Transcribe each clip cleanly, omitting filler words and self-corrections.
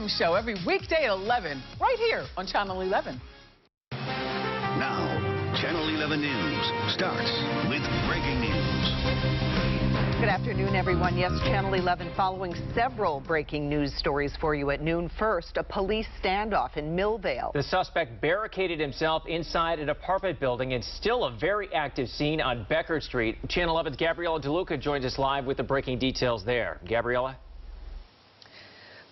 Morning Show every weekday at 11, right here on Channel 11. Now, Channel 11 News starts with breaking news. Good afternoon, everyone. Yes, Channel 11 following several breaking news stories for you at noon. First, a police standoff in Millvale. The suspect barricaded himself inside an apartment building. It's still a very active scene on Becker Street. Channel 11's Gabriella DeLuca joins us live with the breaking details there. Gabriella?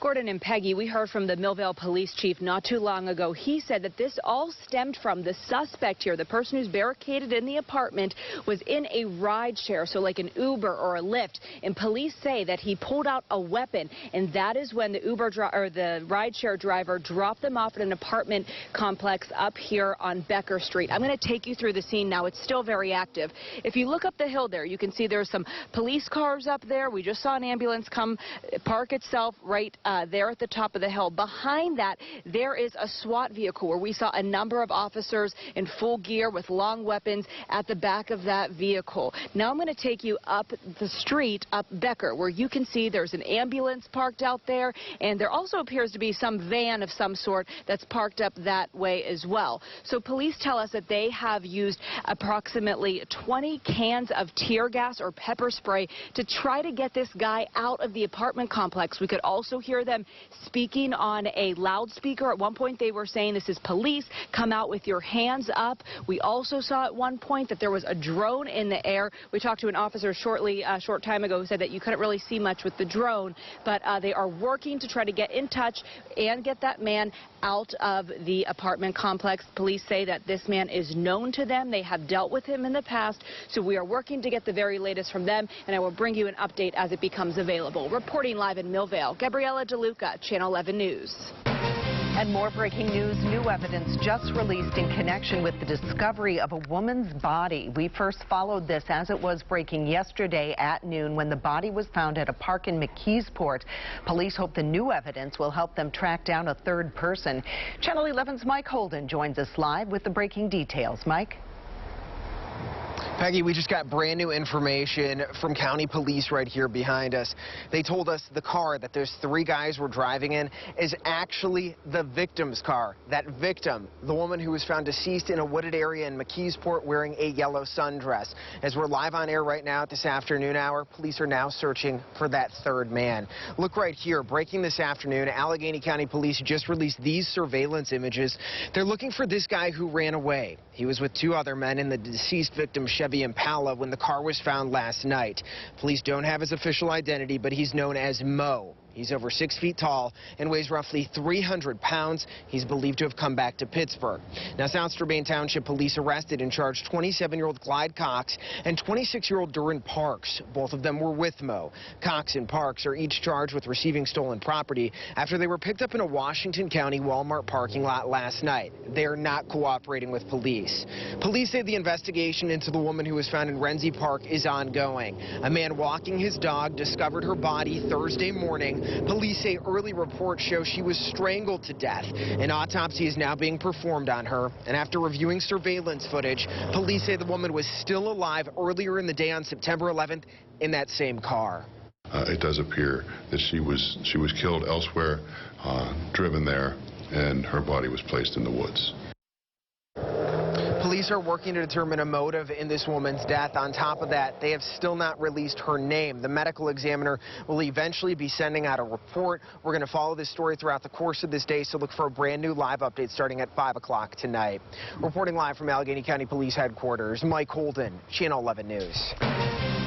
Gordon and Peggy, we heard from the Millvale police chief not too long ago. He said that this all stemmed from the suspect here. The person who's barricaded in the apartment was in a ride share, so like an Uber or a Lyft. And police say that he pulled out a weapon, and that is when the ride share driver dropped them off at an apartment complex up here on Becker Street. I'm going to take you through the scene now. It's still very active. If you look up the hill there, you can see there's some police cars up there. We just saw an ambulance come park itself right there at the top of the hill. Behind that, there is a SWAT vehicle where we saw a number of officers in full gear with long weapons at the back of that vehicle. Now I'm going to take you up the street, up Becker, where you can see there's an ambulance parked out there, and there also appears to be some van of some sort that's parked up that way as well. So police tell us that they have used approximately 20 cans of tear gas or pepper spray to try to get this guy out of the apartment complex. We could also hear them speaking on a loudspeaker. At one point they were saying, "This is police, come out with your hands up." We also saw at one point that there was a drone in the air. We talked to an officer a short time ago who said that you couldn't really see much with the drone, but they are working to try to get in touch and get that man out of the apartment complex. Police say that this man is known to them. They have dealt with him in the past, so we are working to get the very latest from them, and I will bring you an update as it becomes available. Reporting live in Millvale, Gabriella DeLuca, Channel 11 News. And more breaking news, new evidence just released in connection with the discovery of a woman's body. We first followed this as it was breaking yesterday at noon when the body was found at a park in McKeesport. Police hope the new evidence will help them track down a third person. Channel 11's Mike Holden joins us live with the breaking details. Mike? Peggy, we just got brand new information from county police right here behind us. They told us the car that those three guys were driving in is actually the victim's car. That victim, the woman who was found deceased in a wooded area in McKeesport wearing a yellow sundress. As we're live on air right now at this afternoon hour, police are now searching for that third man. Look right here, breaking this afternoon, Allegheny County Police just released these surveillance images. They're looking for this guy who ran away. He was with two other men in the deceased victim's Chevy Impala when the car was found last night. Police don't have his official identity, but he's known as Mo. He's over 6 feet tall and weighs roughly 300 pounds. He's believed to have come back to Pittsburgh. Now, South Strabane Township Police arrested and charged 27-year-old Clyde Cox and 26-year-old Duran Parks. Both of them were with Mo. Cox and Parks are each charged with receiving stolen property after they were picked up in a Washington County Walmart parking lot last night. They are not cooperating with police. Police say the investigation into the woman who was found in Renzi Park is ongoing. A man walking his dog discovered her body Thursday morning. Police say early reports show she was strangled to death. An autopsy is now being performed on her. And after reviewing surveillance footage, police say the woman was still alive earlier in the day on September 11th in that same car. It does appear that she was killed elsewhere, driven there, and her body was placed in the woods. Police are working to determine a motive in this woman's death. On top of that, they have still not released her name. The medical examiner will eventually be sending out a report. We're going to follow this story throughout the course of this day, so look for a brand new live update starting at 5 o'clock tonight. Reporting live from Allegheny County Police Headquarters, Mike Holden, Channel 11 News.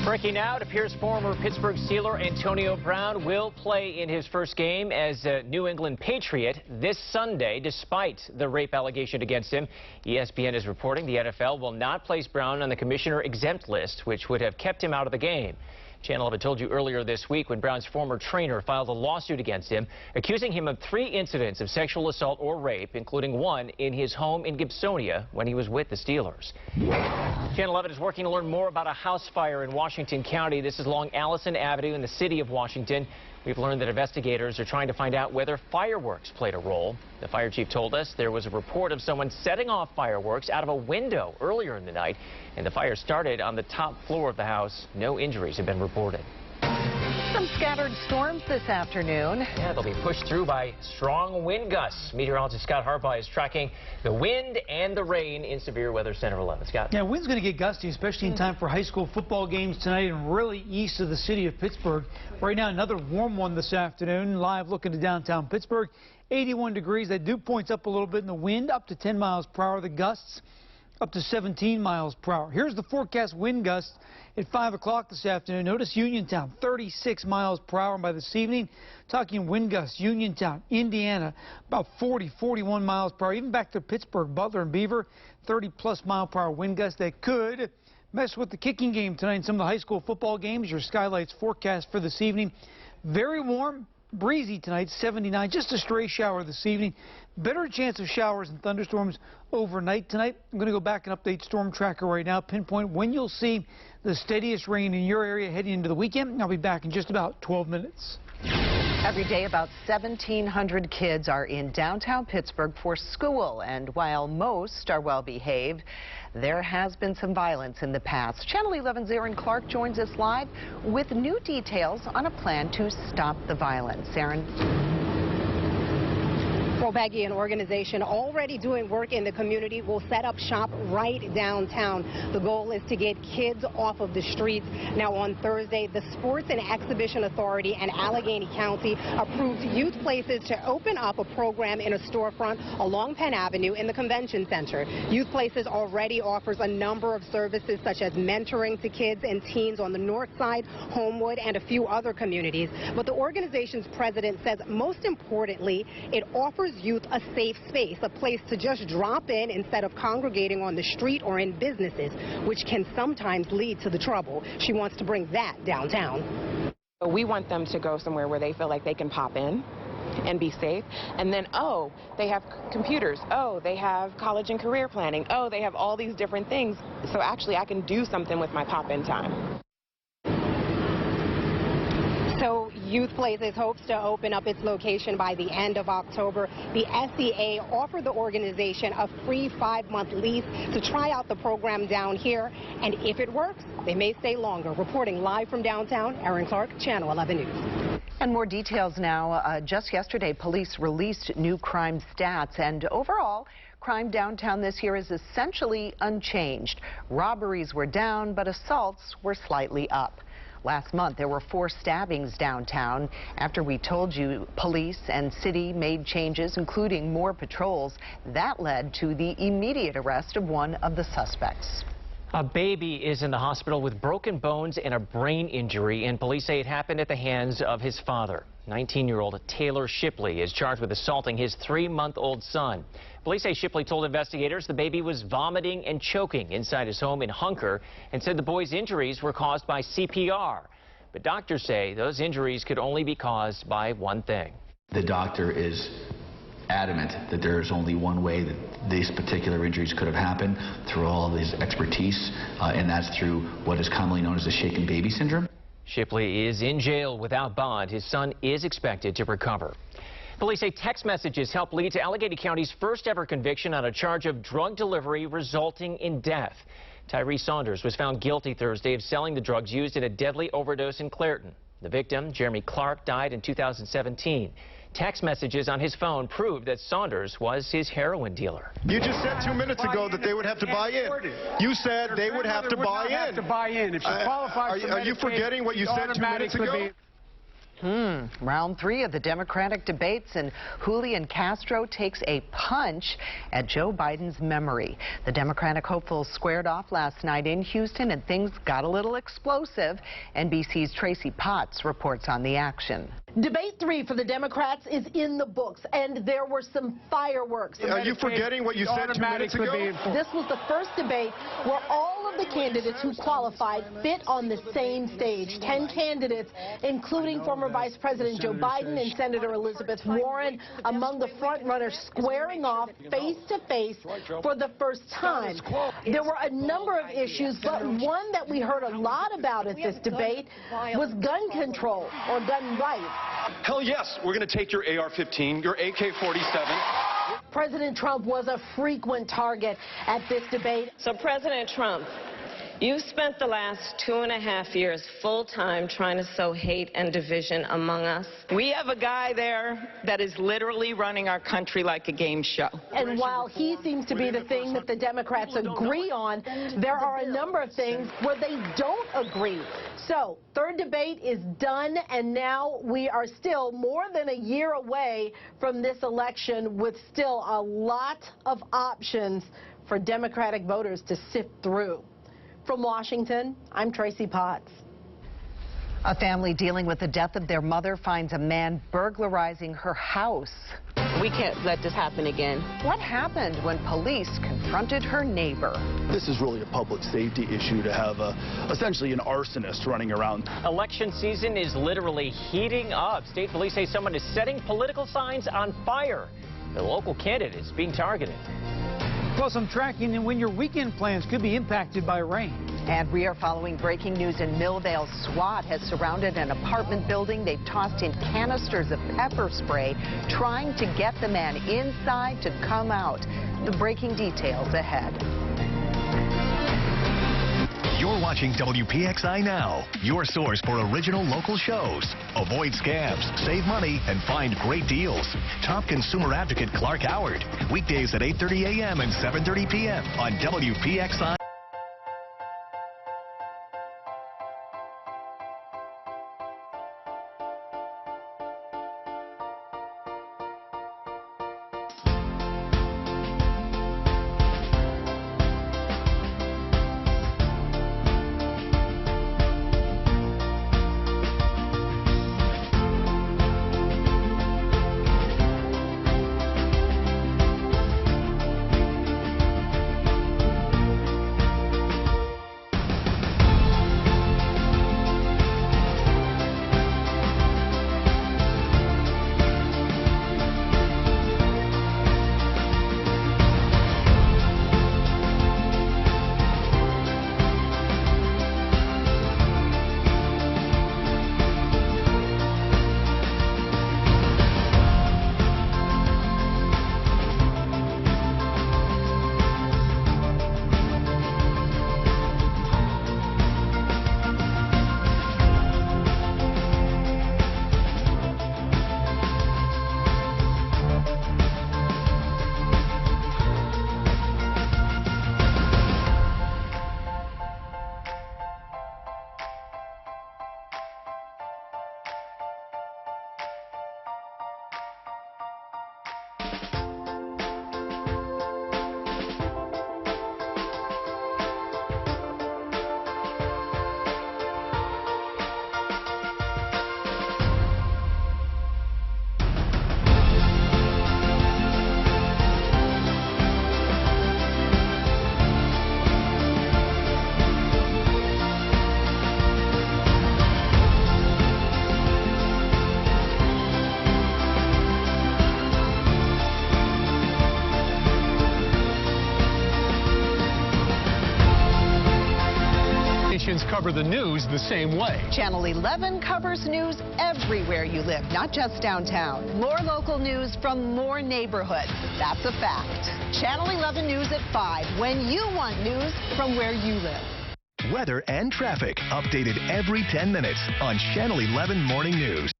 Breaking out, it appears former Pittsburgh Steeler Antonio Brown will play in his first game as a New England Patriot this Sunday, despite the rape allegation against him. ESPN is reporting the NFL will not place Brown on the commissioner exempt list, which would have kept him out of the game. Channel 11 told you earlier this week when Brown's former trainer filed a lawsuit against him, accusing him of 3 incidents of sexual assault or rape, including one in his home in Gibsonia when he was with the Steelers. Channel 11 is working to learn more about a house fire in Washington County. This is along Allison Avenue in the city of Washington. We've learned that investigators are trying to find out whether fireworks played a role. The fire chief told us there was a report of someone setting off fireworks out of a window earlier in the night, and the fire started on the top floor of the house. No injuries have been reported. Some scattered storms this afternoon. Yeah, they'll be pushed through by strong wind gusts. Meteorologist Scott Harbaugh is tracking the wind and the rain in Severe Weather Center 11. Scott? Yeah, wind's going to get gusty, especially in time for high school football games tonight and really east of the city of Pittsburgh. Right now, another warm one this afternoon. Live looking to downtown Pittsburgh. 81 degrees. That dew points up a little bit in the wind, up to 10 miles per hour. The gusts up to 17 miles per hour. Here's the forecast wind gusts at 5 o'clock this afternoon. Notice Uniontown, 36 miles per hour. And by this evening, talking wind gusts, Uniontown, Indiana, about 40, 41 miles per hour. Even back to Pittsburgh, Butler and Beaver, 30-plus mile per hour wind gusts that could mess with the kicking game tonight in some of the high school football games. Your skylights forecast for this evening. Very warm. Breezy tonight, 79, just a stray shower this evening. Better chance of showers and thunderstorms overnight tonight. I'm going to go back and update Storm Tracker right now, pinpoint when you'll see the steadiest rain in your area heading into the weekend. I'll be back in just about 12 minutes. Every day, about 1,700 kids are in downtown Pittsburgh for school, and while most are well behaved, there has been some violence in the past. Channel 11's Aaron Clark joins us live with new details on a plan to stop the violence. Aaron. Well, Peggy, an organization already doing work in the community will set up shop right downtown. The goal is to get kids off of the streets. Now, on Thursday, the Sports and Exhibition Authority and Allegheny County approved youth places to open up a program in a storefront along Penn Avenue in the Convention Center. Youth Places already offers a number of services such as mentoring to kids and teens on the north side, Homewood, and a few other communities. But the organization's president says most importantly, it offers youth a safe space, a place to just drop in instead of congregating on the street or in businesses, which can sometimes lead to the trouble. She wants to bring that downtown. We want them to go somewhere where they feel like they can pop in and be safe. And then, oh, they have computers. Oh, they have college and career planning. Oh, they have all these different things. So actually, I can do something with my pop-in time. So Youth Places hopes to open up its location by the end of October. The SEA offered the organization a free 5-month lease to try out the program down here. And if it works, they may stay longer. Reporting live from downtown, Aaron Clark, Channel 11 News. And more details now. Just yesterday, police released new crime stats, and overall, crime downtown this year is essentially unchanged. Robberies were down, but assaults were slightly up. Last month, there were 4 stabbings downtown. After we told you police and city made changes, including more patrols, that led to the immediate arrest of one of the suspects. A baby is in the hospital with broken bones and a brain injury, and police say it happened at the hands of his father. 19-year-old Taylor Shipley is charged with assaulting his 3-month-old son. Police say Shipley told investigators the baby was vomiting and choking inside his home in Hunker and said the boy's injuries were caused by CPR. But doctors say those injuries could only be caused by one thing. The doctor is adamant that there is only one way that these particular injuries could have happened, through all of his expertise, and that's through what is commonly known as the shaken baby syndrome. Shipley is in jail without bond. His son is expected to recover. Police say text messages helped lead to Allegheny County's first ever conviction on a charge of drug delivery resulting in death. Tyree Saunders was found guilty Thursday of selling the drugs used in a deadly overdose in Clairton. The victim, Jeremy Clark, died in 2017. Text messages on his phone proved that Saunders was his heroin dealer. You just said 2 minutes ago that they would have to buy in. You said they would have to buy in. If she qualifies for Medicaid, are you forgetting what you said 2 minutes ago? Round 3 of the Democratic debates, and Julian Castro takes a punch at Joe Biden's memory. The Democratic hopefuls squared off last night in Houston, and things got a little explosive. NBC's Tracy Potts reports on the action. Debate 3 for the Democrats is in the books, and there were some fireworks. Are you forgetting what you said 2 minutes ago? This was the first debate where all of the candidates who qualified fit on the same stage. 10 candidates, including former Vice President Joe Biden and Senator Elizabeth Warren, among the frontrunners squaring off face-to-face for the first time. There were a number of issues, but one that we heard a lot about at this debate was gun control, or gun rights. Hell yes, we're going to take your AR-15, your AK-47. President Trump was a frequent target at this debate. So President Trump, You've spent the last 2.5 years full-time trying to sow hate and division among us. We have a guy there that is literally running our country like a game show. And while he seems to be the thing that the Democrats agree on, there are a number of things where they don't agree. So, third debate is done, and now we are still more than a year away from this election with still a lot of options for Democratic voters to sift through. From Washington, I'm Tracy Potts. A family dealing with the death of their mother finds a man burglarizing her house. We can't let this happen again. What happened when police confronted her neighbor? This is really a public safety issue to have essentially an arsonist running around. Election season is literally heating up. State police say someone is setting political signs on fire. The local candidate is being targeted. Plus, I'm tracking when your weekend plans could be impacted by rain. And we are following breaking news in Millvale. SWAT has surrounded an apartment building. They've tossed in canisters of pepper spray, trying to get the man inside to come out. The breaking details ahead. You're watching WPXI Now, your source for original local shows. Avoid scams, save money, and find great deals. Top consumer advocate Clark Howard. Weekdays at 8:30 a.m. and 7:30 p.m. on WPXI. Cover the news the same way. Channel 11 covers news everywhere you live, not just downtown. More local news from more neighborhoods. That's a fact. Channel 11 News at 5, when you want news from where you live. Weather and traffic updated every 10 minutes on Channel 11 Morning News.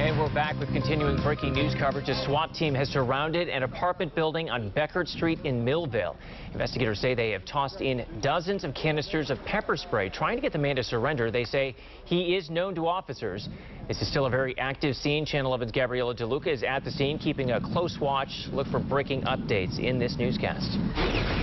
And we're back with continuing breaking news coverage. A SWAT team has surrounded an apartment building on Beckert Street in Millvale. Investigators say they have tossed in dozens of canisters of pepper spray, trying to get the man to surrender. They say he is known to officers. This is still a very active scene. Channel 11's Gabriella DeLuca is at the scene, keeping a close watch. Look for breaking updates in this newscast.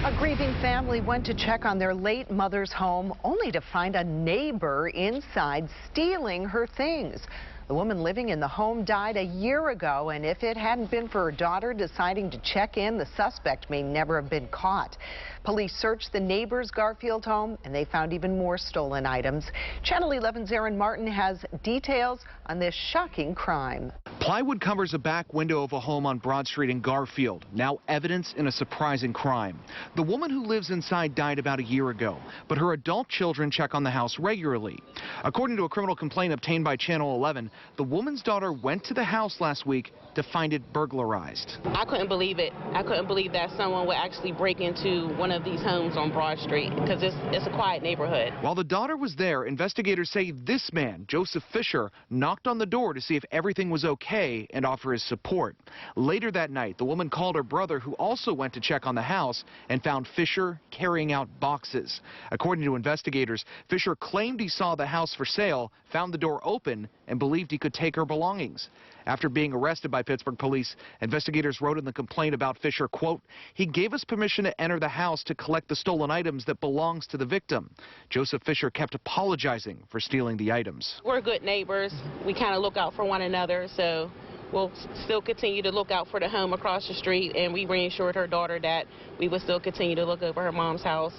A grieving family went to check on their late mother's home, only to find a neighbor inside stealing her things. The woman living in the home died a year ago, and if it hadn't been for her daughter deciding to check in, the suspect may never have been caught. Police searched the neighbor's Garfield home, and they found even more stolen items. Channel 11's Aaron Martin has details on this shocking crime. Plywood covers a back window of a home on Broad Street in Garfield, now evidence in a surprising crime. The woman who lives inside died about a year ago, but her adult children check on the house regularly. According to a criminal complaint obtained by Channel 11, The woman's daughter went to the house last week to find it burglarized. I couldn't believe it. I couldn't believe that someone would actually break into one of these homes on Broad Street because it's a quiet neighborhood. While the daughter was there, investigators say this man, Joseph Fisher, knocked on the door to see if everything was okay and offer his support. Later that night, the woman called her brother, who also went to check on the house, and found Fisher carrying out boxes. According to investigators, Fisher claimed he saw the house for sale, found the door open, and believed he could take her belongings. After being arrested by Pittsburgh police, investigators wrote in the complaint about Fisher, quote, "He gave us permission to enter the house to collect the stolen items that belongs to the victim." Joseph Fisher kept apologizing for stealing the items. We're good neighbors. We kind of look out for one another, so we'll still continue to look out for the home across the street, and we reassured her daughter that we would still continue to look over her mom's house.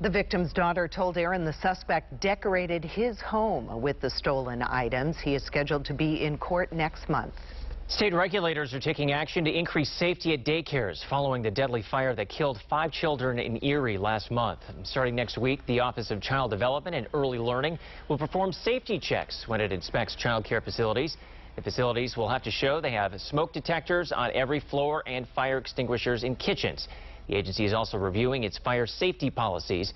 The victim's daughter told Aaron the suspect decorated his home with the stolen items. He is scheduled to be in court next month. State regulators are taking action to increase safety at daycares following the deadly fire that killed 5 children in Erie last month. Starting next week, the Office of Child Development and Early Learning will perform safety checks when it inspects child care facilities. The facilities will have to show they have smoke detectors on every floor and fire extinguishers in kitchens. The agency is also reviewing its fire safety policies.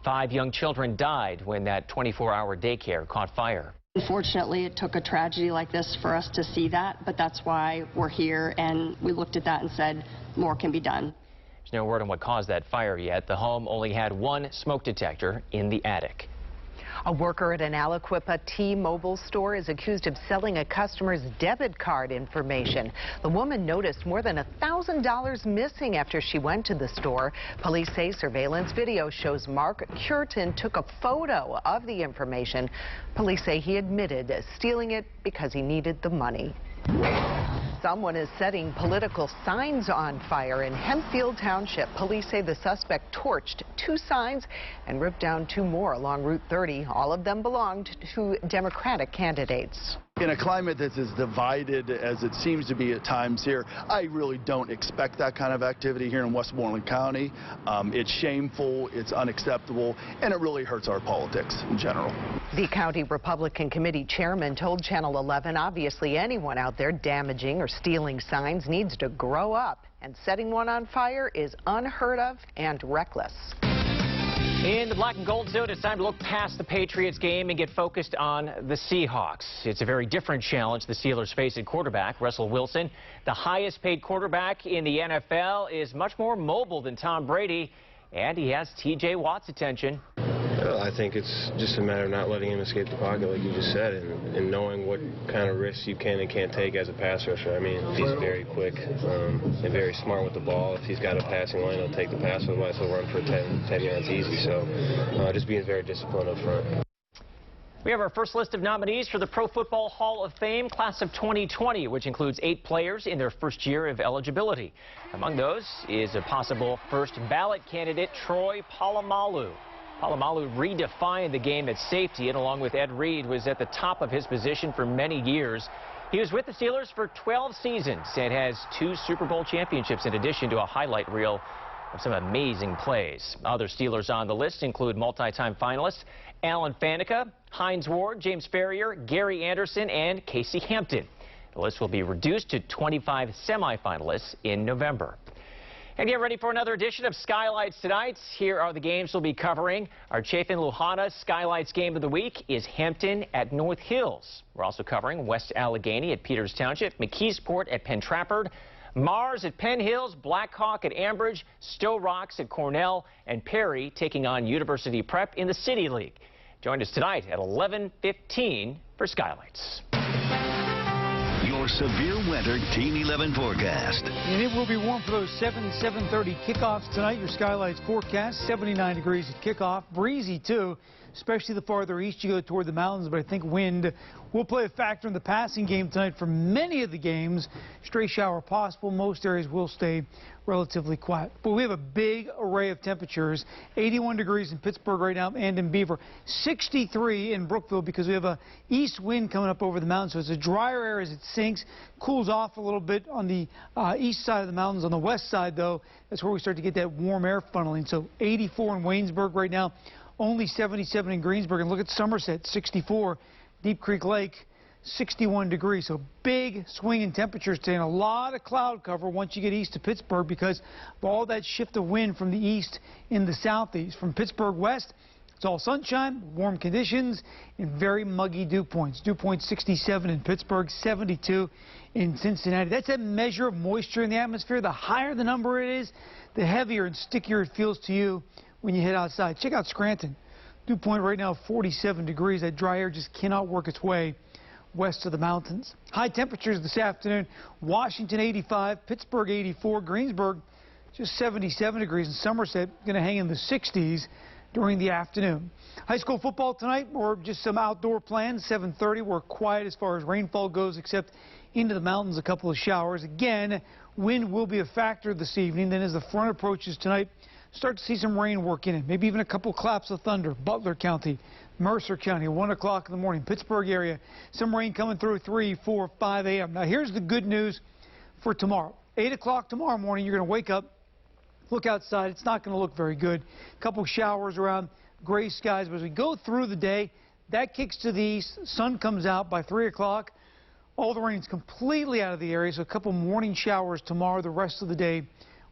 5 young children died when that 24-hour daycare caught fire. Unfortunately, it took a tragedy like this for us to see that, but that's why we're here, and we looked at that and said more can be done. There's no word on what caused that fire yet. The home only had 1 smoke detector in the attic. A worker at an Aliquippa T-Mobile store is accused of selling a customer's debit card information. The woman noticed more than $1,000 missing after she went to the store. Police say surveillance video shows Mark Curtin took a photo of the information. Police say he admitted stealing it because he needed the money. Someone is setting political signs on fire in Hempfield Township. Police say the suspect torched 2 signs and ripped down 2 more along Route 30. All of them belonged to Democratic candidates. In a climate that's as divided as it seems to be at times here, I really don't expect that kind of activity here in Westmoreland County. It's shameful, it's unacceptable, and it really hurts our politics in general. The county Republican committee chairman told Channel 11, obviously anyone out there damaging or stealing signs needs to grow up, and setting one on fire is unheard of and reckless. In the black and gold zone, it's time to look past the Patriots game and get focused on the Seahawks. It's a very different challenge the Steelers face at quarterback. Russell Wilson, the highest paid quarterback in the NFL, is much more mobile than Tom Brady, and he has T.J. Watt's attention. I think it's just a matter of not letting him escape the pocket, like you just said, and knowing what kind of risks you can and can't take as a pass rusher. I mean, he's very quick and very smart with the ball. If he's got a passing lane, he'll take the pass, otherwise he'll run for 10 yards easy. So just being very disciplined up front. We have our first list of nominees for the Pro Football Hall of Fame class of 2020, which includes 8 players in their first year of eligibility. Among those is a possible first ballot candidate, Troy Polamalu. Polamalu redefined the game at safety, and along with Ed Reed, was at the top of his position for many years. He was with the Steelers for 12 seasons and has 2 Super Bowl championships in addition to a highlight reel of some amazing plays. Other Steelers on the list include multi-time finalists Alan Faneca, Hines Ward, James Ferrier, Gary Anderson, and Casey Hampton. The list will be reduced to 25 semifinalists in November. And get ready for another edition of Skylights tonight. Here are the games we'll be covering. Our Chafin-Luhana Skylights game of the week is Hampton at North Hills. We're also covering West Allegheny at Peters Township, McKeesport at Penn Trafford, Mars at Penn Hills, Blackhawk at Ambridge, Stowe Rocks at Cornell, and Perry taking on University Prep in the City League. Join us tonight at 11:15 for Skylights. Your severe weather Team 11 forecast. And it will be warm for those 7:30 kickoffs tonight. Your Skylights forecast, 79 degrees at kickoff. Breezy, too, especially the farther east you go toward the mountains. But I think wind will play a factor in the passing game tonight for many of the games. Stray shower possible. Most areas will stay relatively quiet. But we have a big array of temperatures. 81 degrees in Pittsburgh right now and in Beaver. 63 in Brookville because we have a east wind coming up over the mountains. So it's a drier air as it sinks. Cools off a little bit on the east side of the mountains. On the west side, though, that's where we start to get that warm air funneling. So 84 in Waynesburg right now. Only 77 in Greensburg. And look at Somerset, 64. Deep Creek Lake, 61 degrees. So big swing in temperatures today and a lot of cloud cover once you get east to Pittsburgh because of all that shift of wind from the east in the southeast. From Pittsburgh west, it's all sunshine, warm conditions, and very muggy dew points. Dew point 67 in Pittsburgh, 72 in Cincinnati. That's a measure of moisture in the atmosphere. The higher the number it is, the heavier and stickier it feels to you when you head outside. Check out Scranton. Dew point right now 47 degrees. That dry air just cannot work its way west of the mountains. High temperatures this afternoon. Washington 85, Pittsburgh 84, Greensburg just 77 degrees, and Somerset going to hang in the 60s during the afternoon. High school football tonight, or just some outdoor plans. 7:30. We're quiet as far as rainfall goes, except into the mountains, a couple of showers. Again, wind will be a factor this evening. Then as the front approaches tonight, start to see some rain work in it. Maybe even a couple claps of thunder. Butler County, Mercer County, 1 o'clock in the morning. Pittsburgh area, some rain coming through 3, 4, 5 a.m. Now here's the good news for tomorrow. 8 o'clock tomorrow morning, you're going to wake up, look outside. It's not going to look very good. A couple showers around, gray skies. But as we go through the day, that kicks to the east. Sun comes out by 3 o'clock. All the rain's completely out of the area, so a couple morning showers tomorrow. The rest of the day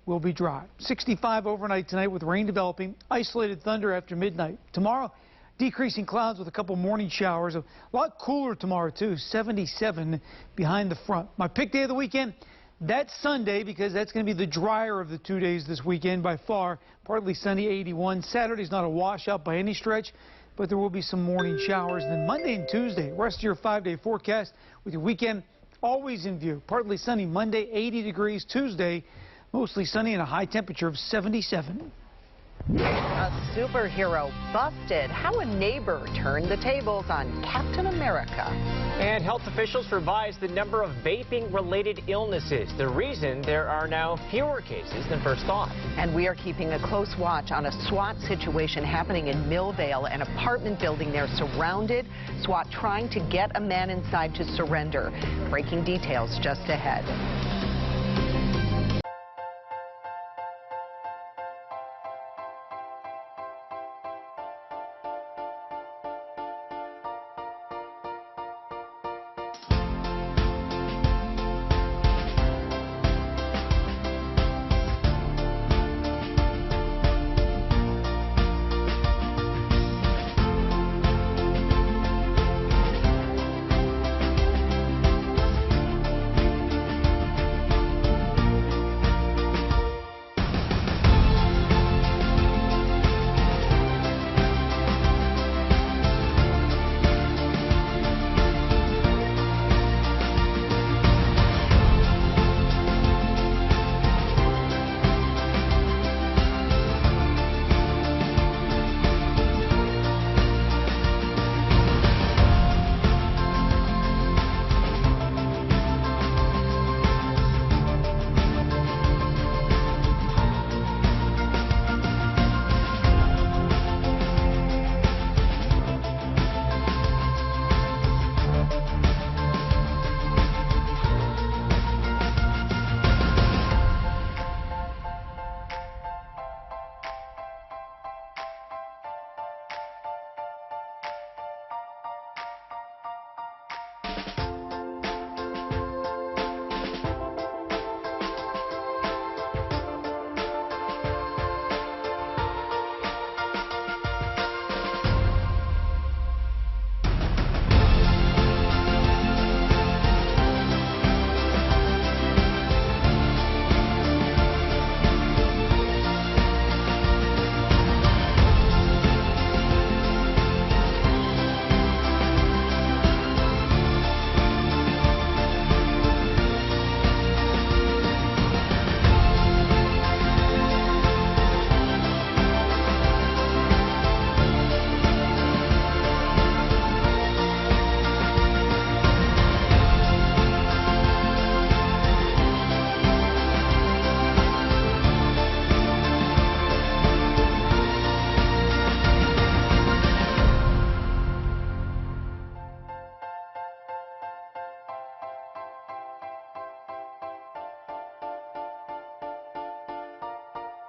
will be dry. 65 overnight tonight with rain developing. Isolated thunder after midnight. Tomorrow, decreasing clouds with a couple morning showers. A lot cooler tomorrow, too. 77 behind the front. My pick day of the weekend, that's Sunday, because that's going to be the drier of the 2 days this weekend by far. Partly sunny, 81. Saturday's not a washout by any stretch, but there will be some morning showers. And then Monday and Tuesday, rest of your 5-day forecast with your weekend always in view. Partly sunny Monday, 80 degrees. Tuesday, mostly sunny and a high temperature of 77. A superhero busted. How a neighbor turned the tables on Captain America. And health officials revised the number of vaping-related illnesses. The reason there are now fewer cases than first thought. And we are keeping a close watch on a SWAT situation happening in Millvale, an apartment building there surrounded. SWAT trying to get a man inside to surrender. Breaking details just ahead.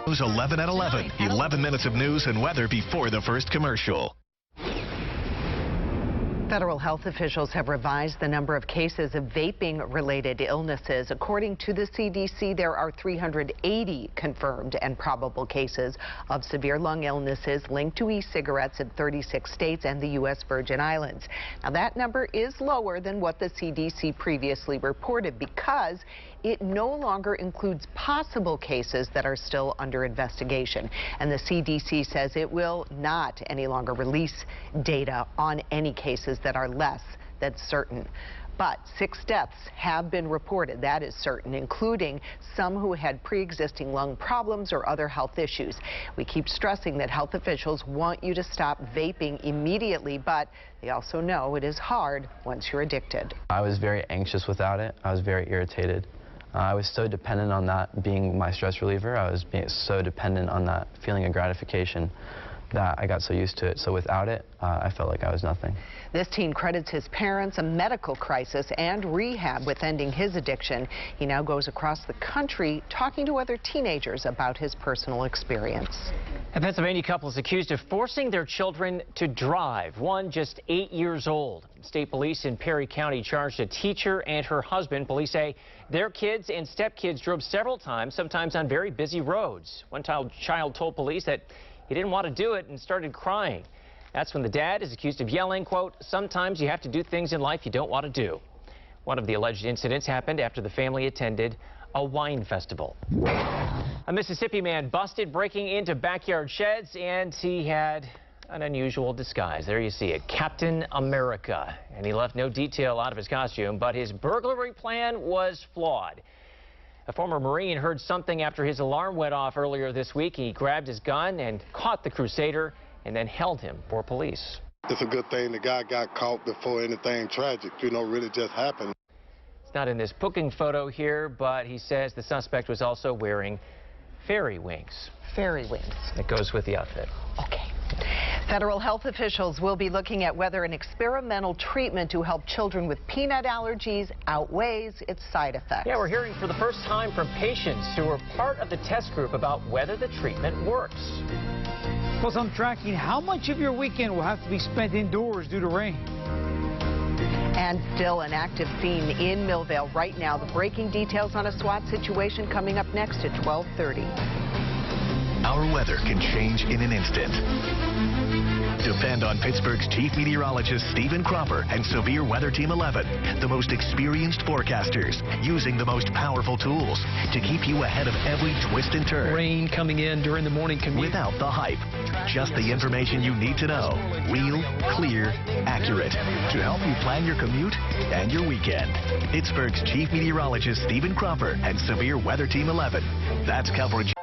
News 11 at 11. 11 minutes of news and weather before the first commercial. Federal health officials have revised the number of cases of vaping-related illnesses. According to the CDC, there are 380 confirmed and probable cases of severe lung illnesses linked to e-cigarettes in 36 states and the U.S. Virgin Islands. Now, that number is lower than what the CDC previously reported because it no longer includes possible cases that are still under investigation. And the CDC says it will not any longer release data on any cases that are less than certain. But 6 deaths have been reported, that is certain, including some who had pre-existing lung problems or other health issues. We keep stressing that health officials want you to stop vaping immediately, but they also know it is hard once you're addicted. I was very anxious without it. I was very irritated. I was so dependent on that being my stress reliever. I was so dependent on that feeling of gratification that I got so used to it. So without it, I felt like I was nothing. This teen credits his parents, a medical crisis, and rehab with ending his addiction. He now goes across the country talking to other teenagers about his personal experience. A Pennsylvania couple is accused of forcing their children to drive, one just 8 years old. State police in Perry County charged a teacher and her husband. Police say their kids and stepkids drove several times, sometimes on very busy roads. One child told police that he didn't want to do it and started crying. That's when the dad is accused of yelling, quote, "Sometimes you have to do things in life you don't want to do." One of the alleged incidents happened after the family attended a wine festival. A Mississippi man busted breaking into backyard sheds, and he had an unusual disguise. There you see it, Captain America. And he left no detail out of his costume, but his burglary plan was flawed. A former Marine heard something after his alarm went off earlier this week. He grabbed his gun and caught the Crusader and then held him for police. It's a good thing the guy got caught before anything tragic, really just happened. It's not in this booking photo here, but he says the suspect was also wearing fairy wings. Fairy wings. It goes with the outfit. Okay. Federal health officials will be looking at whether an experimental treatment to help children with peanut allergies outweighs its side effects. Yeah, we're hearing for the first time from patients who are part of the test group about whether the treatment works. Plus, I'm tracking how much of your weekend will have to be spent indoors due to rain. And still an active scene in Millvale right now. The breaking details on a SWAT situation coming up next at 12:30. Our weather can change in an instant. Depend on Pittsburgh's chief meteorologist, Stephen Cropper, and Severe Weather Team 11, the most experienced forecasters, using the most powerful tools to keep you ahead of every twist and turn. Rain coming in during the morning commute. Without the hype, just the information you need to know. Real, clear, accurate, to help you plan your commute and your weekend. Pittsburgh's chief meteorologist, Stephen Cropper, and Severe Weather Team 11. That's coverage.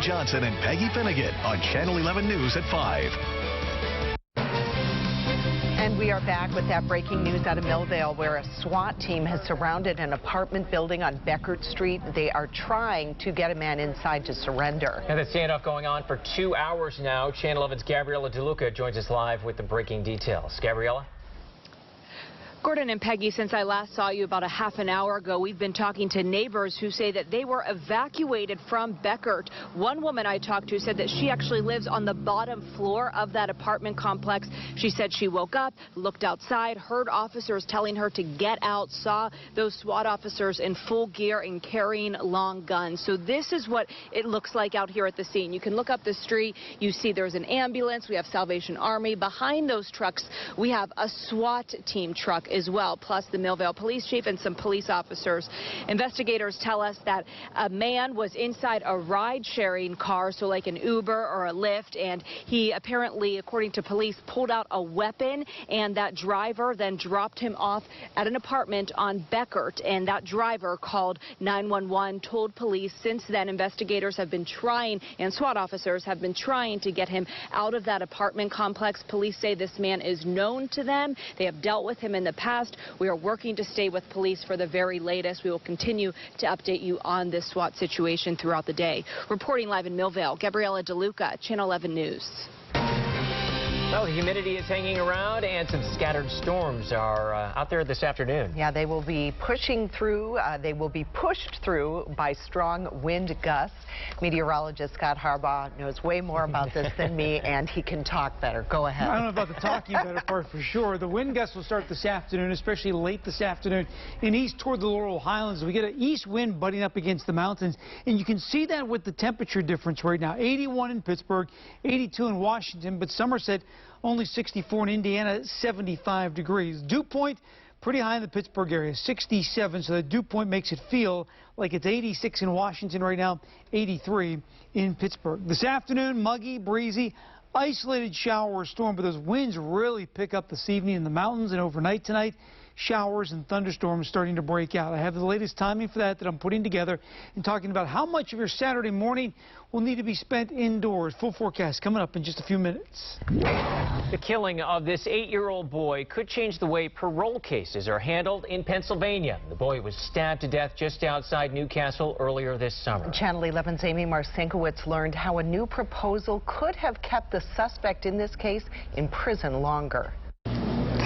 Johnson and Peggy Finnegan on Channel 11 News at 5. And we are back with that breaking news out of Millvale, where a SWAT team has surrounded an apartment building on Beckert Street. They are trying to get a man inside to surrender. And the standoff going on for 2 hours now. Channel 11's Gabriella DeLuca joins us live with the breaking details. Gabriella? Gordon and Peggy, since I last saw you about a half an hour ago, we've been talking to neighbors who say that they were evacuated from Beckert. One woman I talked to said that she actually lives on the bottom floor of that apartment complex. She said she woke up, looked outside, heard officers telling her to get out, saw those SWAT officers in full gear and carrying long guns. So this is what it looks like out here at the scene. You can look up the street. You see there's an ambulance. We have Salvation Army. Behind those trucks, we have a SWAT team truck as well, plus the Millvale police chief and some police officers. Investigators tell us that a man was inside a ride-sharing car, so like an Uber or a Lyft, and he apparently, according to police, pulled out a weapon, and that driver then dropped him off at an apartment on Beckert, and that driver called 911, told police. Since then, investigators have been trying, and SWAT officers have been trying to get him out of that apartment complex. Police say this man is known to them. They have dealt with him in the past. We are working to stay with police for the very latest. We will continue to update you on this SWAT situation throughout the day. Reporting live in Millvale, Gabriella DeLuca, Channel 11 News. Well, the humidity is hanging around, and some scattered storms are out there this afternoon. Yeah, they will be pushing through. They will be pushed through by strong wind gusts. Meteorologist Scott Harbaugh knows way more about this than me, and he can talk better. Go ahead. I don't know about the talking better part for sure. The wind gusts will start this afternoon, especially late this afternoon, and east toward the Laurel Highlands. We get an east wind butting up against the mountains, and you can see that with the temperature difference right now. 81 in Pittsburgh, 82 in Washington, but Somerset only 64 in Indiana, 75 degrees. Dew point, pretty high in the Pittsburgh area, 67, so the dew point makes it feel like it's 86 in Washington right now, 83 in Pittsburgh. This afternoon, muggy, breezy, isolated shower or storm, but those winds really pick up this evening in the mountains, and overnight tonight, showers and thunderstorms starting to break out. I have the latest timing for that I'm putting together and talking about how much of your Saturday morning will need to be spent indoors. Full forecast coming up in just a few minutes. The killing of this 8-year-old boy could change the way parole cases are handled in Pennsylvania. The boy was stabbed to death just outside Newcastle earlier this summer. Channel 11's Amy Marcinkowitz learned how a new proposal could have kept the suspect in this case in prison longer.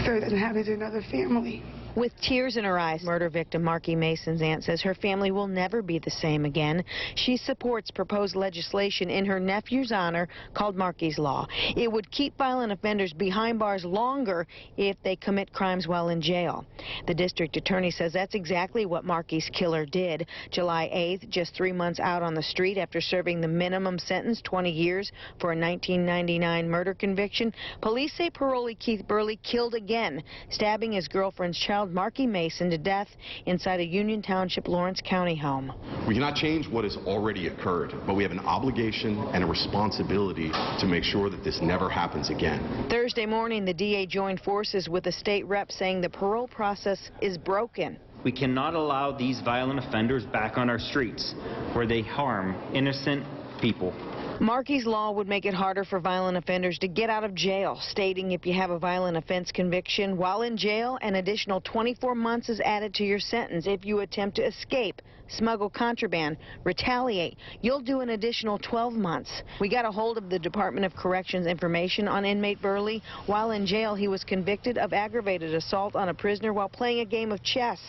So it doesn't happen to another family. With tears in her eyes, murder victim Marquis Mason's aunt says her family will never be the same again. She supports proposed legislation in her nephew's honor called Marquis Law. It would keep violent offenders behind bars longer if they commit crimes while in jail. The district attorney says that's exactly what Marquis' killer did. July 8th, just 3 months out on the street after serving the minimum sentence, 20 years, for a 1999 murder conviction, police say parolee Keith Burley killed again, stabbing his girlfriend's child Marquis Mason to death inside a Union Township, Lawrence County home. We cannot change what has already occurred, but we have an obligation and a responsibility to make sure that this never happens again. Thursday morning, the DA joined forces with a state rep saying the parole process is broken. We cannot allow these violent offenders back on our streets where they harm innocent people. Marquis' Law would make it harder for violent offenders to get out of jail, stating if you have a violent offense conviction while in jail, an additional 24 months is added to your sentence. If you attempt to escape, smuggle contraband, retaliate, you'll do an additional 12 months. We got a hold of the Department of Corrections information on inmate Burley. While in jail, he was convicted of aggravated assault on a prisoner while playing a game of chess.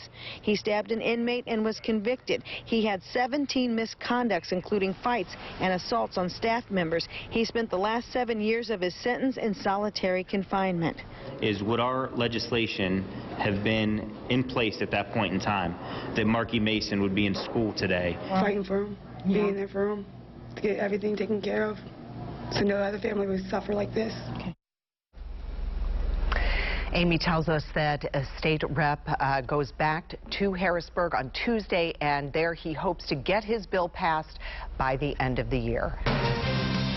He stabbed an inmate and was convicted. He had 17 misconducts, including fights and assaults on staff members. He spent the last 7 years of his sentence in solitary confinement. Would our legislation have been in place at that point in time, that Marquis Mason would be in school today? Fighting for him, being there for him, to get everything taken care of, so no other family would suffer like this. Okay. Amy tells us that a state rep goes back to Harrisburg on Tuesday, and there he hopes to get his bill passed by the end of the year.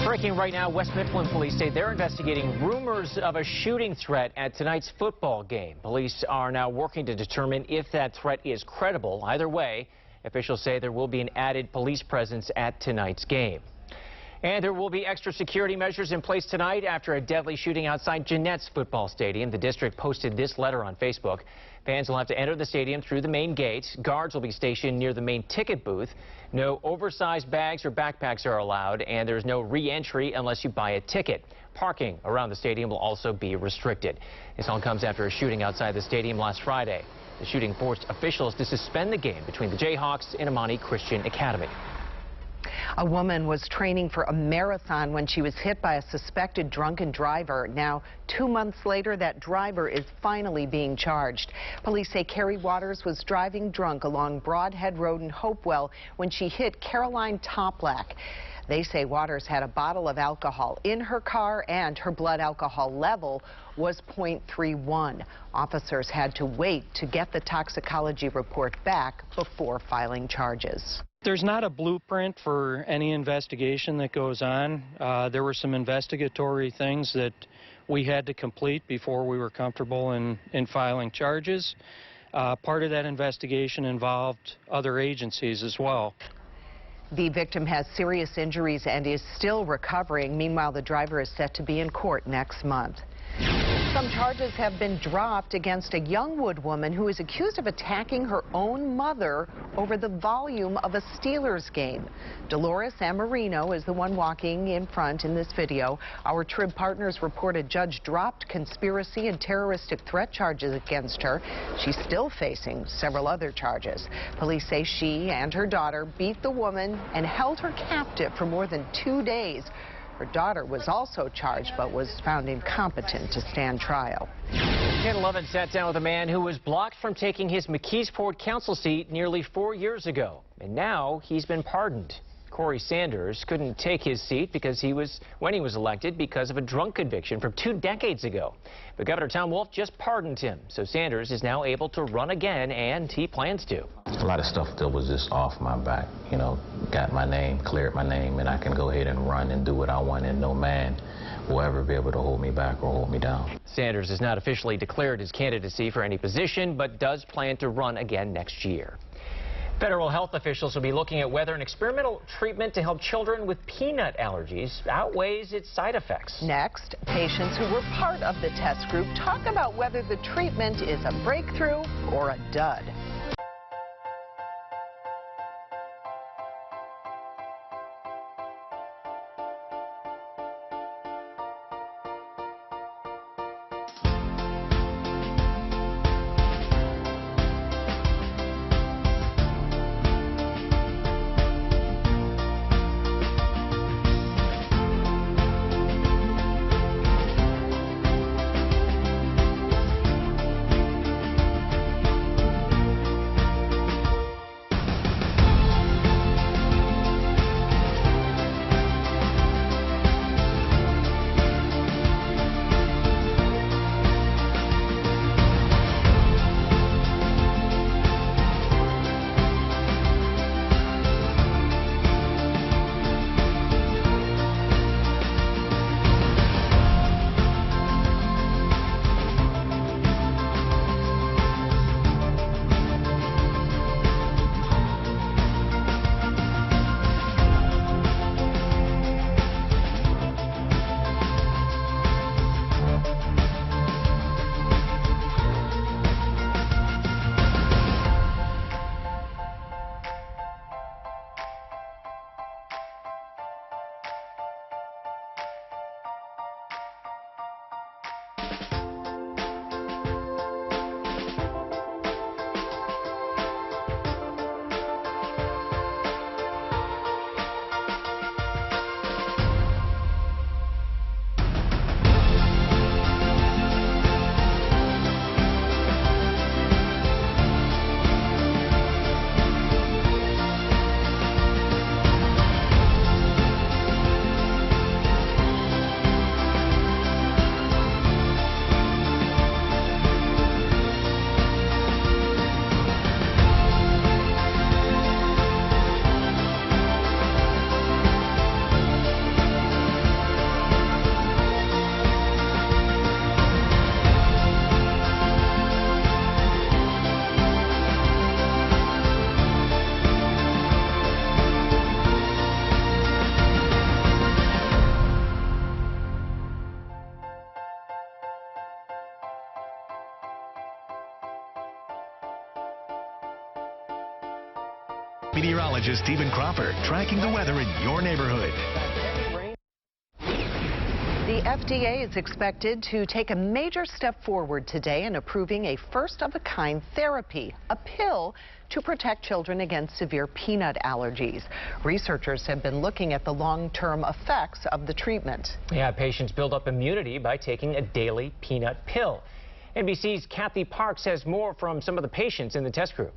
Breaking right now, West Mifflin police say they're investigating rumors of a shooting threat at tonight's football game. Police are now working to determine if that threat is credible. Either way, officials say there will be an added police presence at tonight's game. And there will be extra security measures in place tonight after a deadly shooting outside Jeanette's football stadium. The district posted this letter on Facebook. Fans will have to enter the stadium through the main gate. Guards will be stationed near the main ticket booth. No oversized bags or backpacks are allowed, and there's no re-entry unless you buy a ticket. Parking around the stadium will also be restricted. This all comes after a shooting outside the stadium last Friday. The shooting forced officials to suspend the game between the Jayhawks and Imani Christian Academy. A woman was training for a marathon when she was hit by a suspected drunken driver. Now, 2 months later, that driver is finally being charged. Police say Carrie Waters was driving drunk along Broadhead Road in Hopewell when she hit Caroline Toplack. They say Waters had a bottle of alcohol in her car and her blood alcohol level was .31. Officers had to wait to get the toxicology report back before filing charges. There's not a blueprint for any investigation that goes on. There were some investigatory things that we had to complete before we were comfortable in filing charges. Part of that investigation involved other agencies as well. The victim has serious injuries and is still recovering. Meanwhile, the driver is set to be in court next month. Some charges have been dropped against a Youngwood woman who is accused of attacking her own mother over the volume of a Steelers game. Dolores Amarino is the one walking in front in this video. Our Trib partners report a judge dropped conspiracy and terroristic threat charges against her. She's still facing several other charges. Police say she and her daughter beat the woman and held her captive for more than 2 days. Her daughter was also charged but was found incompetent to stand trial. Channel 11 sat down with a man who was blocked from taking his McKeesport council seat nearly 4 years ago. And now he's been pardoned. Corey Sanders couldn't take his seat when he was elected because of a drunk conviction from 2 decades ago. But Governor Tom Wolf just pardoned him, so Sanders is now able to run again, and he plans to. A lot of stuff that was just off my back, you know, got my name, cleared my name, and I can go ahead and run and do what I want, and no man will ever be able to hold me back or hold me down. Sanders has not officially declared his candidacy for any position, but does plan to run again next year. Federal health officials will be looking at whether an experimental treatment to help children with peanut allergies outweighs its side effects. Next, patients who were part of the test group talk about whether the treatment is a breakthrough or a dud. meteorologist Stephen Cropper tracking the weather in your neighborhood. The FDA is expected to take a major step forward today in approving a first-of-a-kind therapy, a pill to protect children against severe peanut allergies. Researchers have been looking at the long-term effects of the treatment. Yeah, patients build up immunity by taking a daily peanut pill. NBC's Kathy Parks has more from some of the patients in the test group.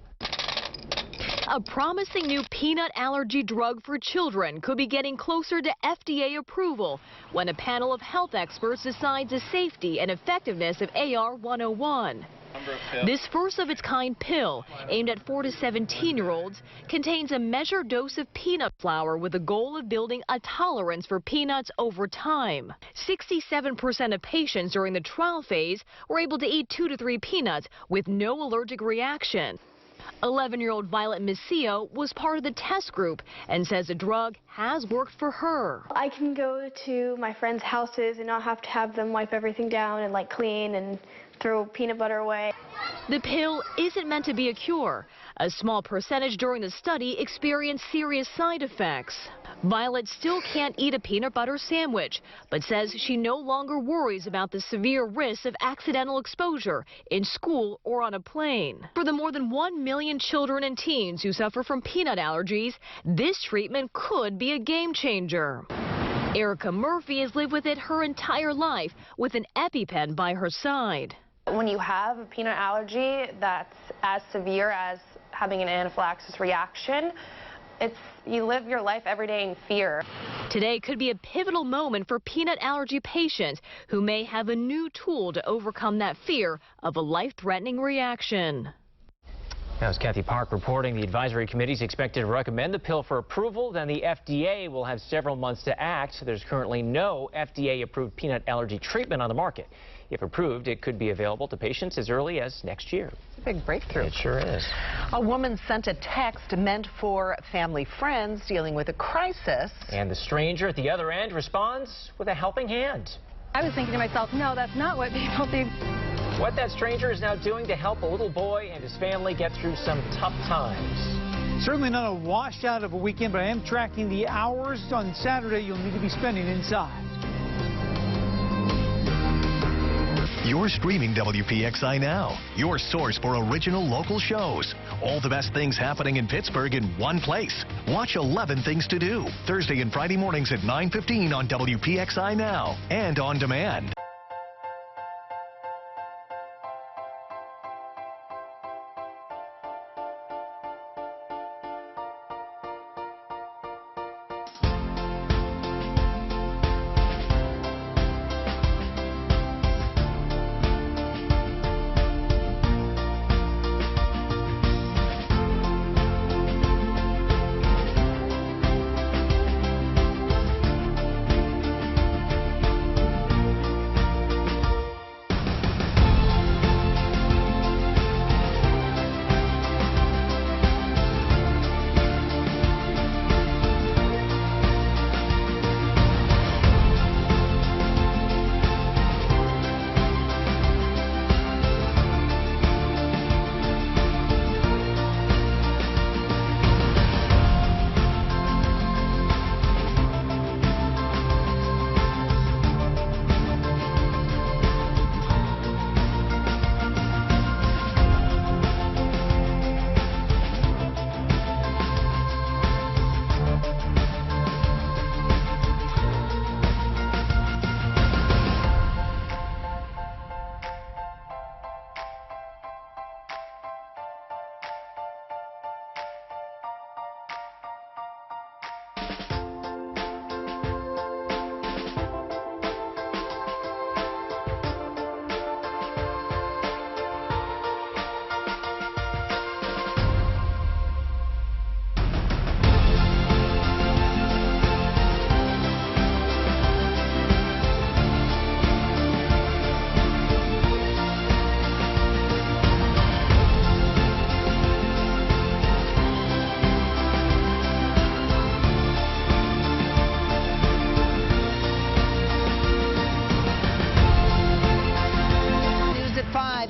A promising new peanut allergy drug for children could be getting closer to FDA approval when a panel of health experts decides the safety and effectiveness of AR-101. This first-of-its-kind pill, aimed at 4 to 17-year-olds, contains a measured dose of peanut flour with the goal of building a tolerance for peanuts over time. 67% of patients during the trial phase were able to eat 2 to 3 peanuts with no allergic reaction. 11-year-old Violet Missio was part of the test group and says the drug has worked for her. I can go to my friends' houses and not have to have them wipe everything down and clean and throw peanut butter away. The pill isn't meant to be a cure. A small percentage during the study experienced serious side effects. Violet still can't eat a peanut butter sandwich, but says she no longer worries about the severe risks of accidental exposure in school or on a plane. For the more than 1 million children and teens who suffer from peanut allergies, this treatment could be a game changer. Erica Murphy has lived with it her entire life with an EpiPen by her side. When you have a peanut allergy that's as severe as having an anaphylaxis reaction, you live your life every day in fear. Today could be a pivotal moment for peanut allergy patients who may have a new tool to overcome that fear of a life-threatening reaction. That was Kathy Park reporting. The advisory committee is expected to recommend the pill for approval. Then the FDA will have several months to act. There's currently no FDA-approved peanut allergy treatment on the market. If approved, it could be available to patients as early as next year. It's a big breakthrough. It sure is. A woman sent a text meant for family friends dealing with a crisis. And the stranger at the other end responds with a helping hand. I was thinking to myself, no, that's not what people do. What that stranger is now doing to help a little boy and his family get through some tough times. Certainly not a washout of a weekend, but I am tracking the hours on Saturday you'll need to be spending inside. You're streaming WPXI Now, your source for original local shows. All the best things happening in Pittsburgh in one place. Watch 11 Things to Do, Thursday and Friday mornings at 9:15 on WPXI Now and on demand.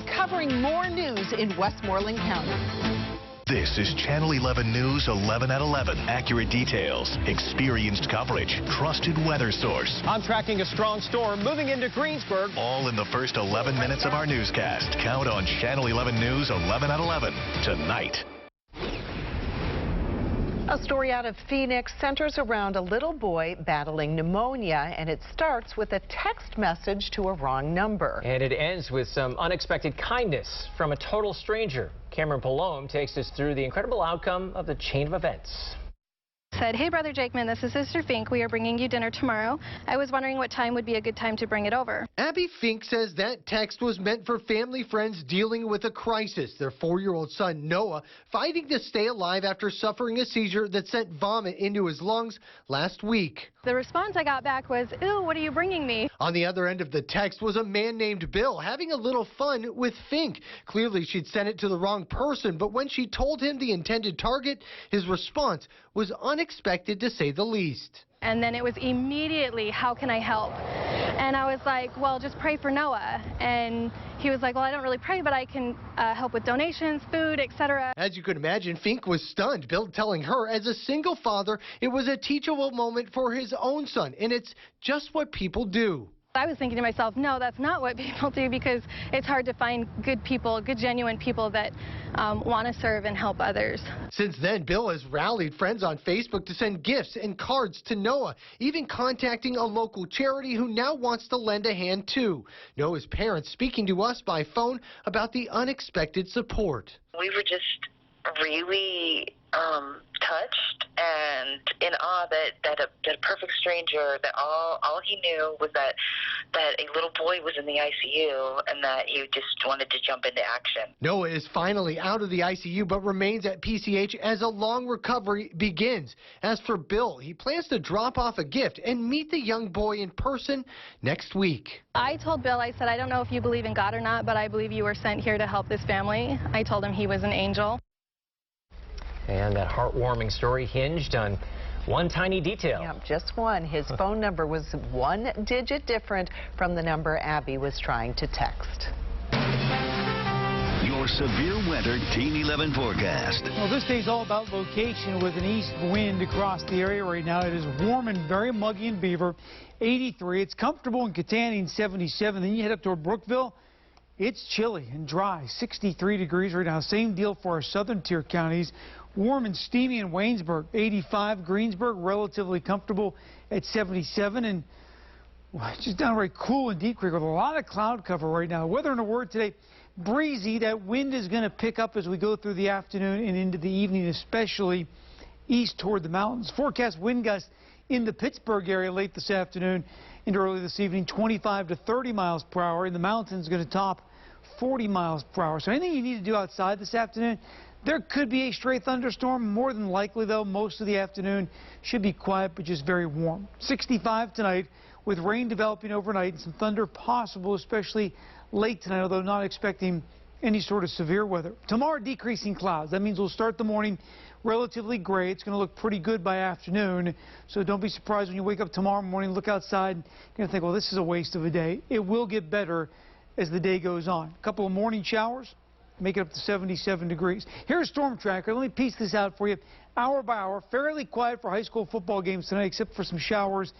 Covering more news in Westmoreland County. This is Channel 11 News 11 at 11. Accurate details, experienced coverage, trusted weather source. I'm tracking a strong storm moving into Greensburg. All in the first 11 minutes of our newscast. Count on Channel 11 News 11 at 11 tonight. A story out of Phoenix centers around a little boy battling pneumonia, and it starts with a text message to a wrong number. And it ends with some unexpected kindness from a total stranger. Cameron Palome takes us through the incredible outcome of the chain of events. Said, hey, Brother Jakeman, this is Sister Fink. We are bringing you dinner tomorrow. I was wondering what time would be a good time to bring it over. Abby Fink says that text was meant for family friends dealing with a crisis. Their 4-year-old son, Noah, fighting to stay alive after suffering a seizure that sent vomit into his lungs last week. The response I got back was, ew, what are you bringing me? On the other end of the text was a man named Bill having a little fun with Fink. Clearly, she'd sent it to the wrong person, but when she told him the intended target, his response was unexpected to say the least. And then it was immediately, how can I help? And I was like, well, just pray for Noah. And he was like, well, I don't really pray, but I can help with donations, food, etc. As you could imagine, Fink was stunned. Bill telling her, as a single father, it was a teachable moment for his own son, and it's just what people do. I was thinking to myself, no, that's not what people do, because it's hard to find good people, good, genuine people that want to serve and help others. Since then, Bill has rallied friends on Facebook to send gifts and cards to Noah, even contacting a local charity who now wants to lend a hand too. Noah's parents speaking to us by phone about the unexpected support. We were just really touched and in awe that a perfect stranger, that all he knew was that a little boy was in the ICU and that he just wanted to jump into action. Noah is finally out of the ICU but remains at PCH as a long recovery begins. As for Bill, he plans to drop off a gift and meet the young boy in person next week. I told Bill, I said, I don't know if you believe in God or not, but I believe you were sent here to help this family. I told him he was an angel. And that heartwarming story hinged on one tiny detail. Yep, just one. His phone number was 1 digit different from the number Abby was trying to text. Your severe weather Team 11 forecast. Well, this day's all about location with an east wind across the area right now. It is warm and very muggy in Beaver, 83. It's comfortable in Kittanning, 77. Then you head up toward Brookville. It's chilly and dry, 63 degrees right now. Same deal for our southern tier counties. Warm and steamy in Waynesburg, 85. Greensburg, relatively comfortable at 77. And just downright cool in Deep Creek with a lot of cloud cover right now. Weather in a word today, breezy. That wind is going to pick up as we go through the afternoon and into the evening, especially east toward the mountains. Forecast wind gusts in the Pittsburgh area late this afternoon and early this evening, 25 to 30 miles per hour. In the mountains, going to top 40 miles per hour. So anything you need to do outside this afternoon, there could be a stray thunderstorm. More than likely, though, most of the afternoon should be quiet, but just very warm. 65 tonight with rain developing overnight and some thunder possible, especially late tonight, although not expecting any sort of severe weather. Tomorrow, decreasing clouds. That means we'll start the morning relatively gray. It's going to look pretty good by afternoon, so don't be surprised when you wake up tomorrow morning, look outside, you're going to think, well, this is a waste of a day. It will get better as the day goes on. A couple of morning showers, make it up to 77 degrees. Here's Storm Tracker. Let me piece this out for you. Hour by hour, fairly quiet for high school football games tonight, except for some showers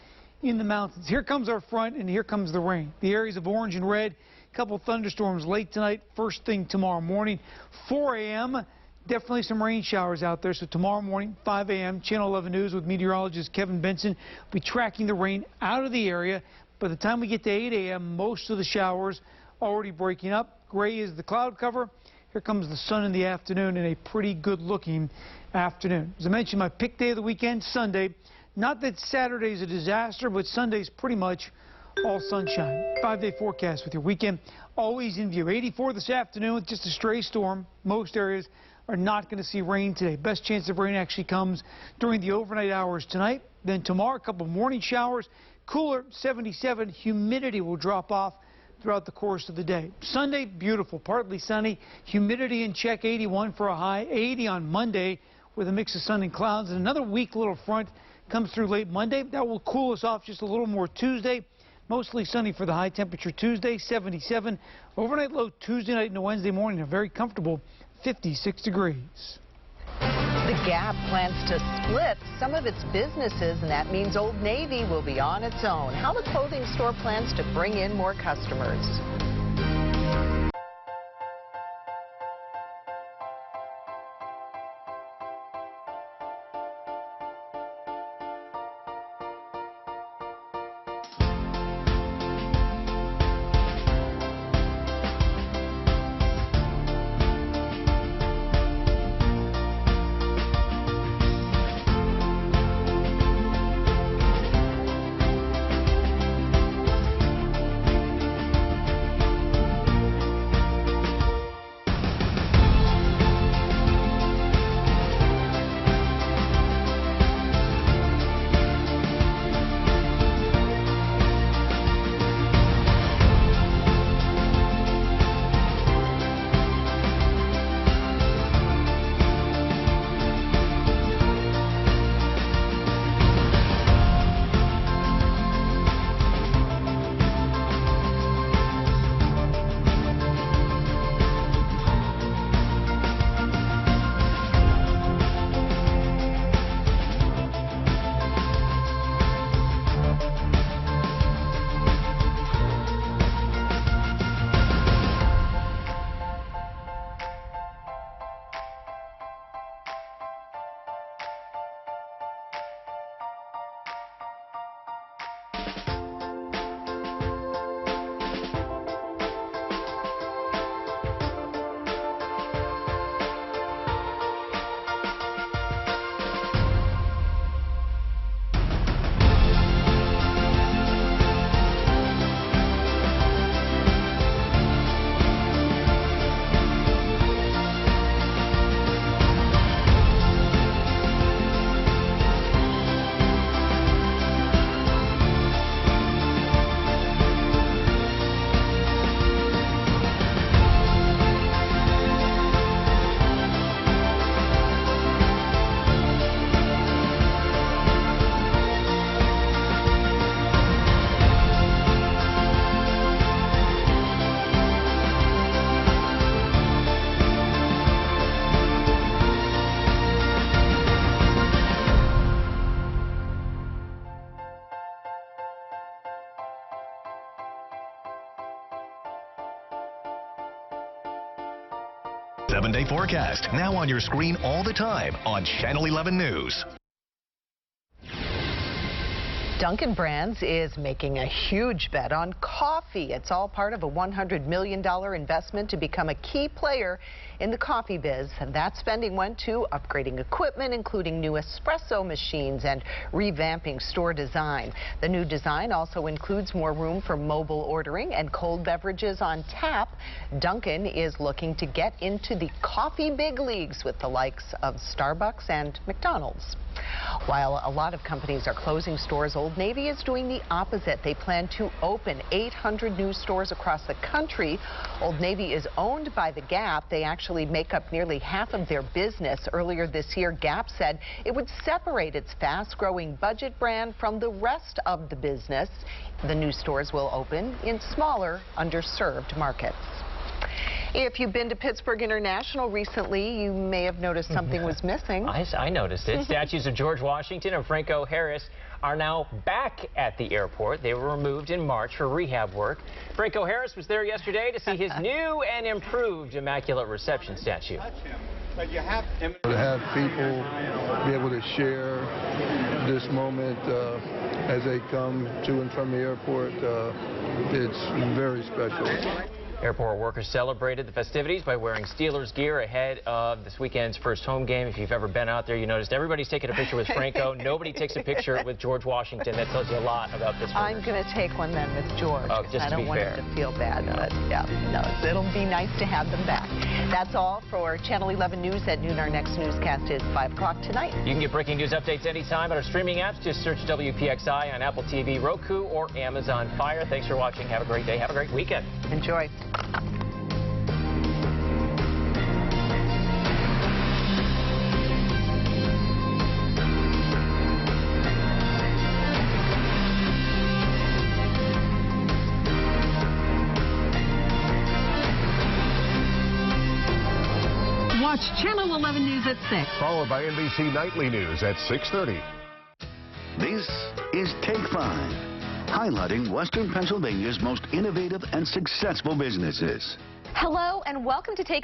in the mountains. Here comes our front, and here comes the rain. The areas of orange and red, a couple of thunderstorms late tonight, first thing tomorrow morning. 4 a.m., definitely some rain showers out there. So tomorrow morning, 5 a.m., Channel 11 News with meteorologist Kevin Benson will be tracking the rain out of the area. By the time we get to 8 a.m., most of the showers already breaking up. Gray is the cloud cover. Here comes the sun in the afternoon, and a pretty good-looking afternoon. As I mentioned, my pick day of the weekend, Sunday. Not that Saturday's a disaster, but Sunday's pretty much all sunshine. 5-day forecast with your weekend always in view. 84 this afternoon with just a stray storm. Most areas are not going to see rain today. Best chance of rain actually comes during the overnight hours tonight. Then tomorrow, a couple morning showers. Cooler, 77. Humidity will drop off throughout the course of the day. Sunday, beautiful, partly sunny. Humidity in check, 81 for a high. 80 on Monday with a mix of sun and clouds. And another weak little front comes through late Monday. That will cool us off just a little more Tuesday. Mostly sunny for the high temperature Tuesday, 77. Overnight low Tuesday night into Wednesday morning, a very comfortable 56 degrees. Gap plans to split some of its businesses, and that means Old Navy will be on its own. How the clothing store plans to bring in more customers. Seven-day forecast, now on your screen all the time on Channel 11 News. Dunkin' Brands is making a huge bet on coffee. It's all part of a $100 million investment to become a key player in the coffee biz. And that spending went to upgrading equipment, including new espresso machines and revamping store design. The new design also includes more room for mobile ordering and cold beverages on tap. Dunkin' is looking to get into the coffee big leagues with the likes of Starbucks and McDonald's. While a lot of companies are closing stores, Old Navy is doing the opposite. They plan to open 800 new stores across the country. Old Navy is owned by the Gap. They actually make up nearly half of their business. Earlier this year, Gap said it would separate its fast-growing budget brand from the rest of the business. The new stores will open in smaller, underserved markets. If you've been to Pittsburgh International recently, you may have noticed something was missing. I noticed it. Statues of George Washington and Franco Harris are now back at the airport. They were removed in March for rehab work. Franco Harris was there yesterday to see his new and improved Immaculate Reception statue. To have people be able to share this moment as they come to and from the airport, it's very special. Airport workers celebrated the festivities by wearing Steelers gear ahead of this weekend's first home game. If you've ever been out there, you noticed everybody's taking a picture with Franco. Nobody takes a picture with George Washington. That tells you a lot about this. I'm going to take one then with George. Oh, just I don't want him to feel bad, but yeah, no, it'll be nice to have them back. That's all for Channel 11 News at noon. Our next newscast is 5 o'clock tonight. You can get breaking news updates anytime on our streaming apps. Just search WPXI on Apple TV, Roku, or Amazon Fire. Thanks for watching. Have a great day. Have a great weekend. Enjoy. Watch Channel 11 News at 6. Followed by NBC Nightly News at 6:30. This is Take 5, highlighting Western Pennsylvania's most innovative and successful businesses. Hello and welcome to Take